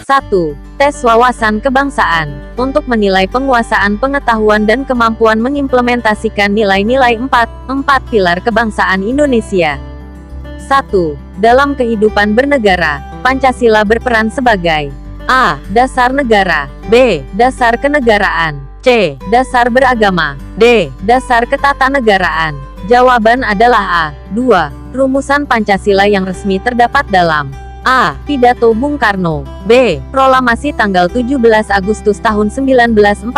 1. Tes wawasan kebangsaan. Untuk menilai penguasaan pengetahuan dan kemampuan mengimplementasikan nilai-nilai 4 pilar kebangsaan Indonesia. 1. Dalam kehidupan bernegara, Pancasila berperan sebagai A. Dasar negara, B. Dasar kenegaraan, C. Dasar beragama, D. Dasar ketatanegaraan. Jawaban adalah A. 2. Rumusan Pancasila yang resmi terdapat dalam A. Pidato Bung Karno, B. Proklamasi tanggal 17 Agustus tahun 1945,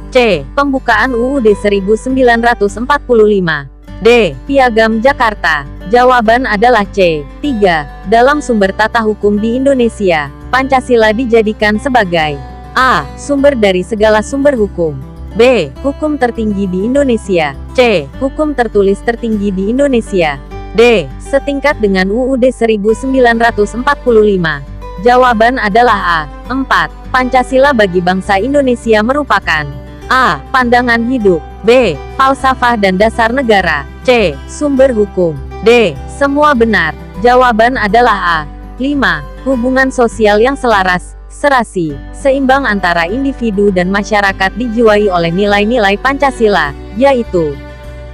C. Pembukaan UUD 1945, D. Piagam Jakarta. Jawaban adalah C. 3. Dalam sumber tata hukum di Indonesia, Pancasila dijadikan sebagai A. Sumber dari segala sumber hukum, B. Hukum tertinggi di Indonesia, C. Hukum tertulis tertinggi di Indonesia, D. Setingkat dengan UUD 1945. Jawaban adalah A. 4. Pancasila bagi bangsa Indonesia merupakan A. Pandangan hidup, B. Falsafah dan dasar negara, C. Sumber hukum, D. Semua benar. Jawaban adalah A. 5. Hubungan sosial yang selaras, serasi, seimbang antara individu dan masyarakat dijiwai oleh nilai-nilai Pancasila, yaitu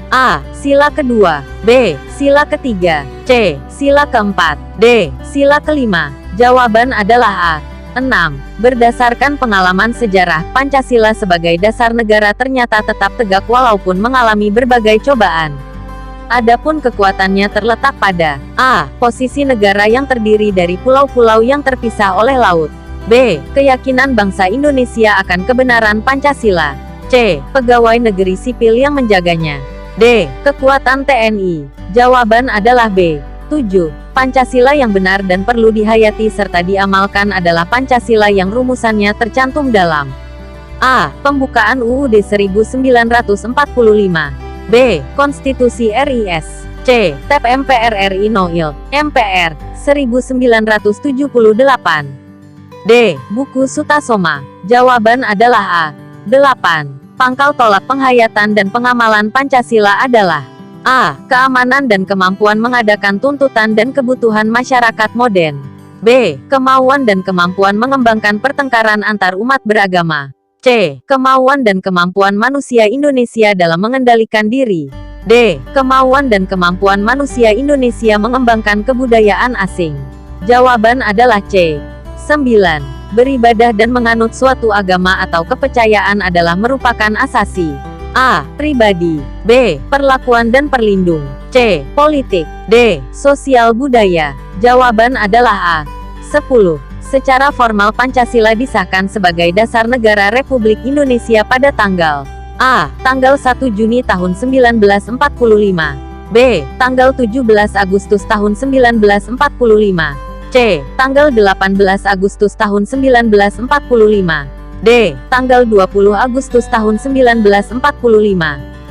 A. Sila kedua, B. Sila ketiga, C. Sila keempat, D. Sila kelima. Jawaban adalah A. 6. Berdasarkan pengalaman sejarah, Pancasila sebagai dasar negara ternyata tetap tegak walaupun mengalami berbagai cobaan. Adapun kekuatannya terletak pada A. Posisi negara yang terdiri dari pulau-pulau yang terpisah oleh laut, B. Keyakinan bangsa Indonesia akan kebenaran Pancasila, C. Pegawai negeri sipil yang menjaganya, D. Kekuatan TNI. Jawaban adalah B. 7. Pancasila yang benar dan perlu dihayati serta diamalkan adalah Pancasila yang rumusannya tercantum dalam A. Pembukaan UUD 1945, B. Konstitusi RIS, C. TAP MPR RI Noil, MPR, 1978, D. Buku Sutasoma. Jawaban adalah A. 8. Pangkal tolak penghayatan dan pengamalan Pancasila adalah A. Keamanan dan kemampuan mengadakan tuntutan dan kebutuhan masyarakat modern, B. Kemauan dan kemampuan mengembangkan pertengkaran antar umat beragama, C. Kemauan dan kemampuan manusia Indonesia dalam mengendalikan diri, D. Kemauan dan kemampuan manusia Indonesia mengembangkan kebudayaan asing. Jawaban adalah C. 9. Beribadah dan menganut suatu agama atau kepercayaan adalah merupakan asasi A. Pribadi, B. Perlakuan dan perlindung, C. Politik, D. Sosial budaya. Jawaban adalah A. 10. Secara formal Pancasila disahkan sebagai dasar negara Republik Indonesia pada tanggal A. Tanggal 1 Juni tahun 1945, B. Tanggal 17 Agustus tahun 1945, C. Tanggal 18 Agustus tahun 1945, D. Tanggal 20 Agustus tahun 1945.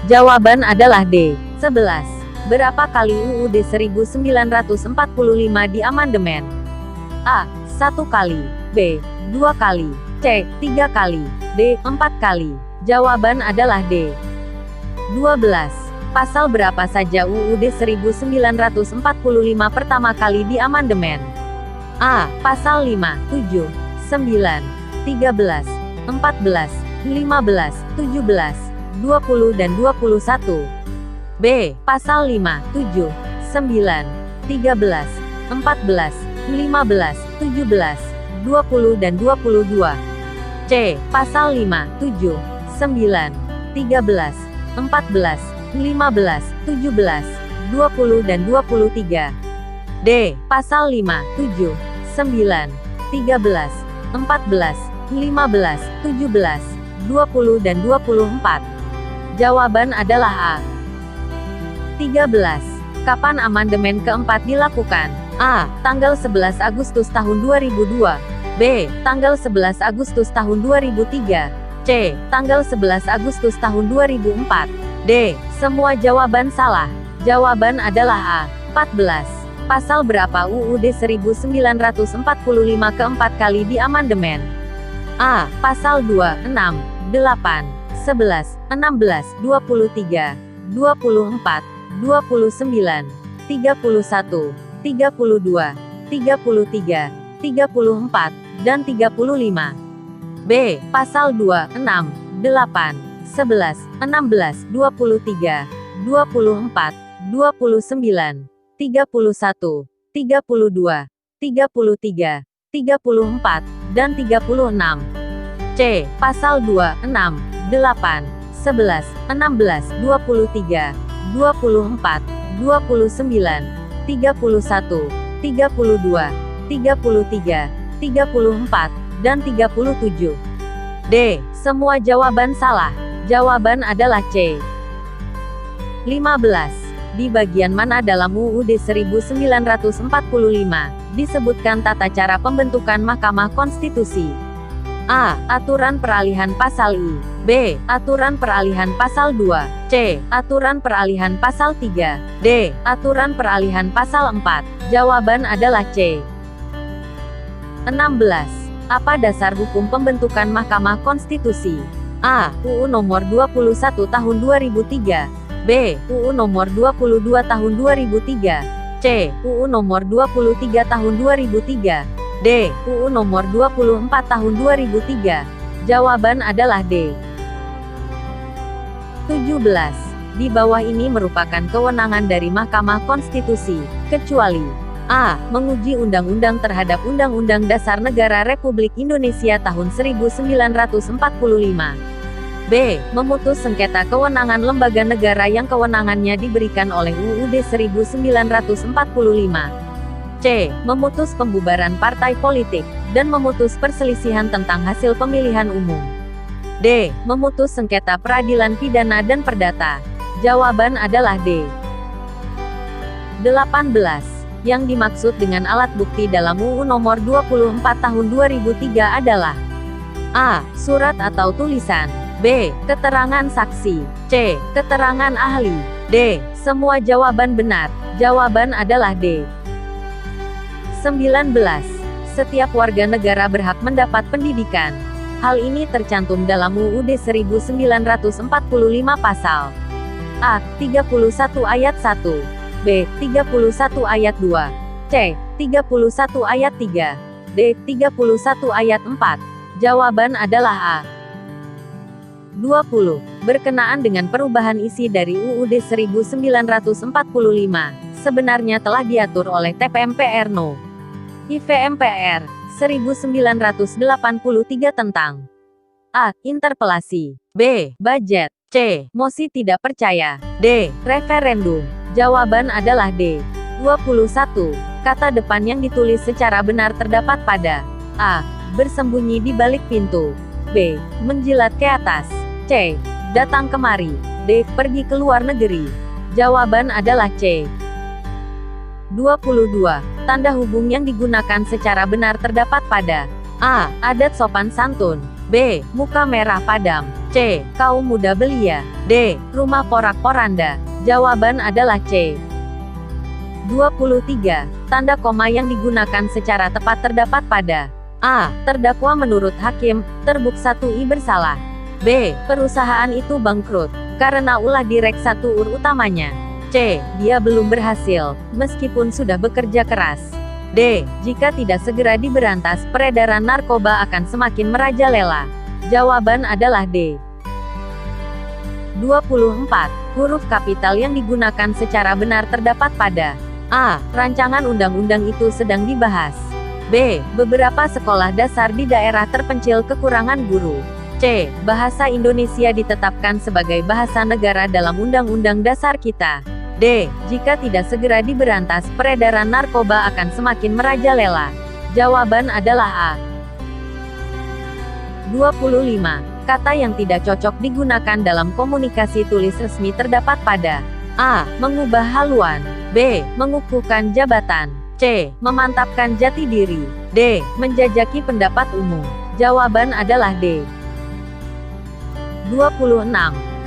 Jawaban adalah D. 11. Berapa kali UUD 1945 diamandemen? A. 1 kali, B. 2 kali, C. 3 kali, D. 4 kali. Jawaban adalah D. 12. Pasal berapa saja UUD 1945 pertama kali diamandemen? A. Pasal 5, 7, 9, 13, 14, 15, 17, 20 dan 21. B. Pasal 5, 7, 9, 13, 14, 15, 17, 20 dan 22. C. Pasal 5, 7, 9, 13, 14, 15, 17, 20 dan 23. D. Pasal 5, 7, 9, 13, 14, 15, 17, 20 dan 24. Jawaban adalah A. 13. Kapan amandemen keempat dilakukan? A. Tanggal 11 Agustus tahun 2002, B. Tanggal 11 Agustus tahun 2003, C. Tanggal 11 Agustus tahun 2004, D. Semua jawaban salah. Jawaban adalah A. 14. Pasal berapa UUD 1945 keempat kali diamandemen? A. Pasal 2, 6, 8, 11, 16, 23, 24, 29, 31, 32, 33, 34, dan 35. B. Pasal 2, 6, 8, 11, 16, 23, 24, 29, 31, 32, 33, 34, dan 36. C. Pasal 2, 6, 8, 11, 16, 23, 24, 29, 31, 32, 33, 34, dan 37. D. Semua jawaban salah. Jawaban adalah C. 15. Di bagian mana dalam UUD 1945 disebutkan tata cara pembentukan Mahkamah Konstitusi? A. Aturan peralihan pasal I. B. Aturan peralihan pasal 2. C. Aturan peralihan pasal 3. D. Aturan peralihan pasal 4. Jawaban adalah C. 16. Apa dasar hukum pembentukan Mahkamah Konstitusi? A. UU Nomor 21 Tahun 2003. B. UU Nomor 22 Tahun 2003. C. UU Nomor 23 Tahun 2003. D. UU Nomor 24 Tahun 2003. Jawaban adalah D. 17. Di bawah ini merupakan kewenangan dari Mahkamah Konstitusi, kecuali A. Menguji undang-undang terhadap Undang-Undang Dasar Negara Republik Indonesia tahun 1945. B. Memutus sengketa kewenangan lembaga negara yang kewenangannya diberikan oleh UUD 1945. C. Memutus pembubaran partai politik, dan memutus perselisihan tentang hasil pemilihan umum. D. Memutus sengketa peradilan pidana dan perdata. Jawaban adalah D. 18. Yang dimaksud dengan alat bukti dalam UU Nomor 24 Tahun 2003 adalah A. Surat atau tulisan. B. Keterangan saksi. C. Keterangan ahli. D. Semua jawaban benar. Jawaban adalah D. 19. Setiap warga negara berhak mendapat pendidikan. Hal ini tercantum dalam UUD 1945 pasal A. 31 ayat 1. B. 31 ayat 2. C. 31 ayat 3. D. 31 ayat 4. Jawaban adalah A. 20. Berkenaan dengan perubahan isi dari UUD 1945, sebenarnya telah diatur oleh TP-MPR No. IVMPR 1983 tentang A. Interpelasi. B. Budget. C. Mosi tidak percaya. D. Referendum. Jawaban adalah D. 21. Kata depan yang ditulis secara benar terdapat pada A. Bersembunyi di balik pintu. B. Menjilat ke atas. C. Datang kemari. D. Pergi ke luar negeri. Jawaban adalah C. 22. Tanda hubung yang digunakan secara benar terdapat pada A. Adat sopan santun. B. Muka merah padam. C. Kaum muda belia. D. Rumah porak-poranda. Jawaban adalah C. 23. Tanda koma yang digunakan secara tepat terdapat pada A. Terdakwa menurut hakim, terbuk 1I bersalah. B. Perusahaan itu bangkrut, karena ulah direktur utamanya. C. Dia belum berhasil, meskipun sudah bekerja keras. D. Jika tidak segera diberantas, peredaran narkoba akan semakin merajalela. Jawaban adalah D. 24. Huruf kapital yang digunakan secara benar terdapat pada A. Rancangan undang-undang itu sedang dibahas. B. Beberapa sekolah dasar di daerah terpencil kekurangan guru. C. Bahasa Indonesia ditetapkan sebagai bahasa negara dalam Undang-Undang Dasar kita. D. Jika tidak segera diberantas, peredaran narkoba akan semakin merajalela. Jawaban adalah A. 25. Kata yang tidak cocok digunakan dalam komunikasi tulis resmi terdapat pada A. Mengubah haluan. B. Mengukuhkan jabatan. C. Memantapkan jati diri. D. Menjajaki pendapat umum. Jawaban adalah D. 26.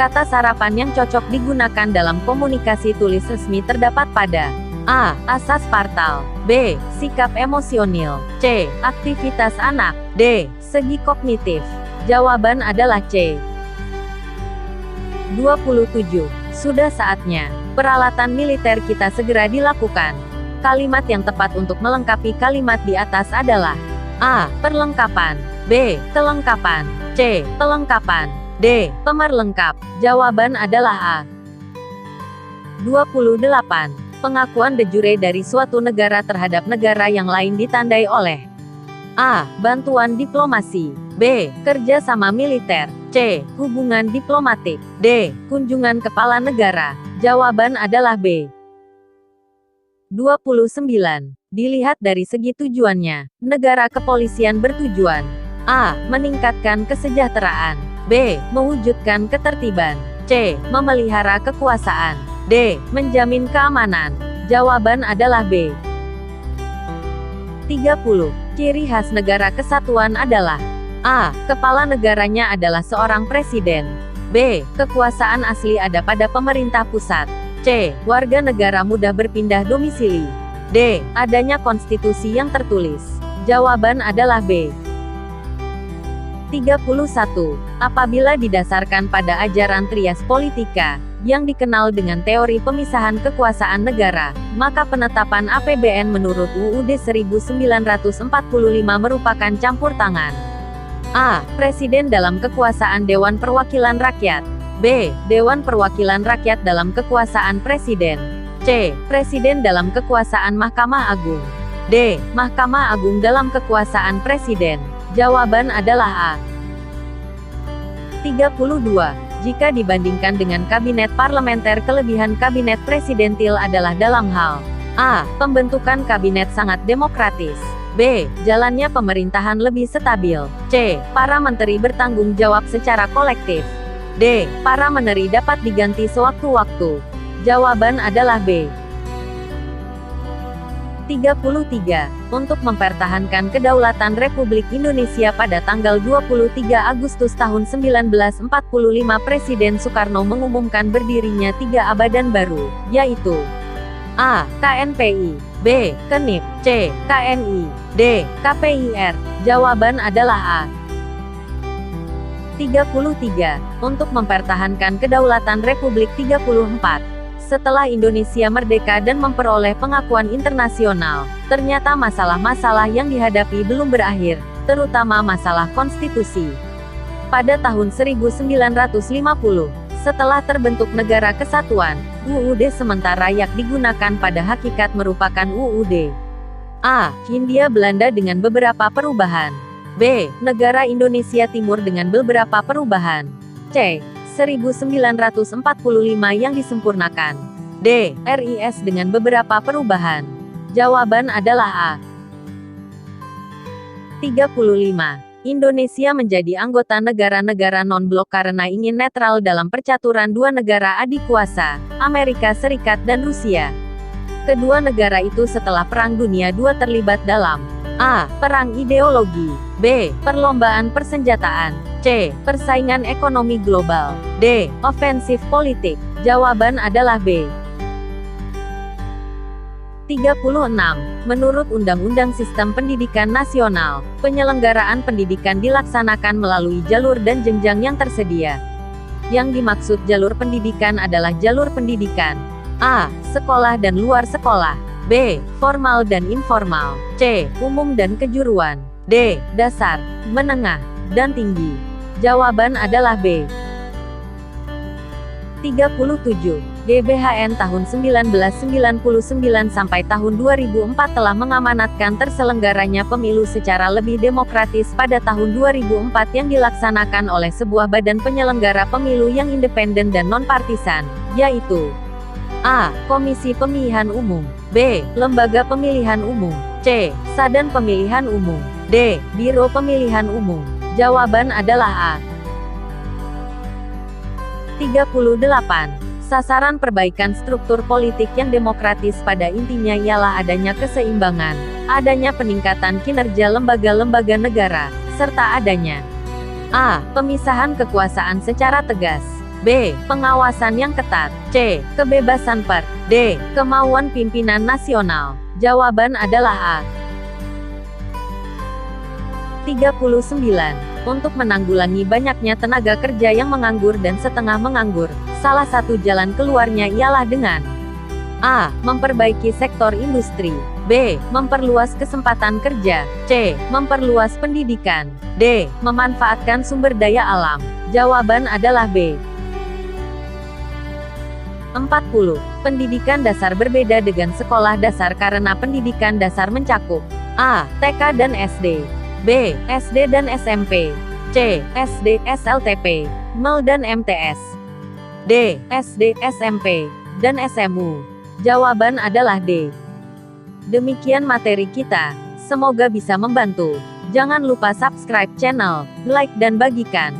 Kata sarapan yang cocok digunakan dalam komunikasi tulis resmi terdapat pada A. Asas partal. B. Sikap emosional. C. Aktivitas anak. D. Segi kognitif. Jawaban adalah C. 27. Sudah saatnya peralatan militer kita segera dilakukan. Kalimat yang tepat untuk melengkapi kalimat di atas adalah A. Perlengkapan. B. Kelengkapan. C. Pelengkapan. D. Pemerlengkap. Jawaban adalah A. 28. Pengakuan de jure dari suatu negara terhadap negara yang lain ditandai oleh A. Bantuan diplomasi. B. Kerjasama militer. C. Hubungan diplomatik. D. Kunjungan kepala negara. Jawaban adalah B. 29. Dilihat dari segi tujuannya, negara kepolisian bertujuan A. Meningkatkan kesejahteraan. B. Mewujudkan ketertiban. C. Memelihara kekuasaan. D. Menjamin keamanan. Jawaban adalah B. 30. Ciri khas negara kesatuan adalah A. Kepala negaranya adalah seorang presiden. B. Kekuasaan asli ada pada pemerintah pusat. C. Warga negara mudah berpindah domisili. D. Adanya konstitusi yang tertulis. Jawaban adalah B. 31. Apabila didasarkan pada ajaran Trias Politika, yang dikenal dengan teori pemisahan kekuasaan negara, maka penetapan APBN menurut UUD 1945 merupakan campur tangan. A. Presiden dalam kekuasaan Dewan Perwakilan Rakyat. B. Dewan Perwakilan Rakyat dalam kekuasaan Presiden. C. Presiden dalam kekuasaan Mahkamah Agung. D. Mahkamah Agung dalam kekuasaan Presiden. Jawaban adalah A. 32. Jika dibandingkan dengan kabinet parlementer, kelebihan kabinet presidentil adalah dalam hal A. Pembentukan kabinet sangat demokratis. B. Jalannya pemerintahan lebih stabil. C. Para menteri bertanggung jawab secara kolektif. D. Para menteri dapat diganti sewaktu-waktu. Jawaban adalah B. 33. Untuk mempertahankan kedaulatan Republik Indonesia pada tanggal 23 Agustus tahun 1945, Presiden Soekarno mengumumkan berdirinya 3 badan baru, yaitu A. KNPI. B. KENIP. C. KNI. D. KPIR. Jawaban adalah A. 33. Untuk mempertahankan kedaulatan Republik 34. Setelah Indonesia merdeka dan memperoleh pengakuan internasional, ternyata masalah-masalah yang dihadapi belum berakhir, terutama masalah konstitusi. Pada tahun 1950, setelah terbentuk Negara Kesatuan, UUD sementara yang digunakan pada hakikat merupakan UUD A. Hindia Belanda dengan beberapa perubahan. B. Negara Indonesia Timur dengan beberapa perubahan. C. 1945 yang disempurnakan. D. RIS dengan beberapa perubahan. Jawaban adalah A. 35. Indonesia menjadi anggota negara-negara non-blok karena ingin netral dalam percaturan dua negara adik kuasa, Amerika Serikat dan Rusia. Kedua negara itu setelah Perang Dunia II terlibat dalam A. Perang ideologi. B. Perlombaan persenjataan. C. Persaingan ekonomi global. D. Ofensif politik. Jawaban adalah B. 36. Menurut Undang-Undang Sistem Pendidikan Nasional, penyelenggaraan pendidikan dilaksanakan melalui jalur dan jenjang yang tersedia. Yang dimaksud jalur pendidikan adalah jalur pendidikan A. Sekolah dan luar sekolah. B. Formal dan informal. C. Umum dan kejuruan. D. Dasar, menengah, dan tinggi. Jawaban adalah B. 37. GBHN tahun 1999 sampai tahun 2004 telah mengamanatkan terselenggaranya pemilu secara lebih demokratis pada tahun 2004 yang dilaksanakan oleh sebuah badan penyelenggara pemilu yang independen dan non-partisan, yaitu A. Komisi Pemilihan Umum. B. Lembaga Pemilihan Umum. C. Sadan Pemilihan Umum. D. Biro Pemilihan Umum. Jawaban adalah A. 38. Sasaran perbaikan struktur politik yang demokratis pada intinya ialah adanya keseimbangan, adanya peningkatan kinerja lembaga-lembaga negara, serta adanya A. Pemisahan kekuasaan secara tegas. B. Pengawasan yang ketat. C. Kebebasan per. D. Kemauan pimpinan nasional. Jawaban adalah A. 39. Untuk menanggulangi banyaknya tenaga kerja yang menganggur dan setengah menganggur, salah satu jalan keluarnya ialah dengan A. Memperbaiki sektor industri. B. Memperluas kesempatan kerja. C. Memperluas pendidikan. D. Memanfaatkan sumber daya alam. Jawaban adalah B. 40. Pendidikan dasar berbeda dengan sekolah dasar karena pendidikan dasar mencakup A. TK dan SD. B. SD dan SMP. C. SD, SLTP, MEL dan MTS. D. SD, SMP, dan SMU. Jawaban adalah D. Demikian materi kita. Semoga bisa membantu. Jangan lupa subscribe channel, like dan bagikan.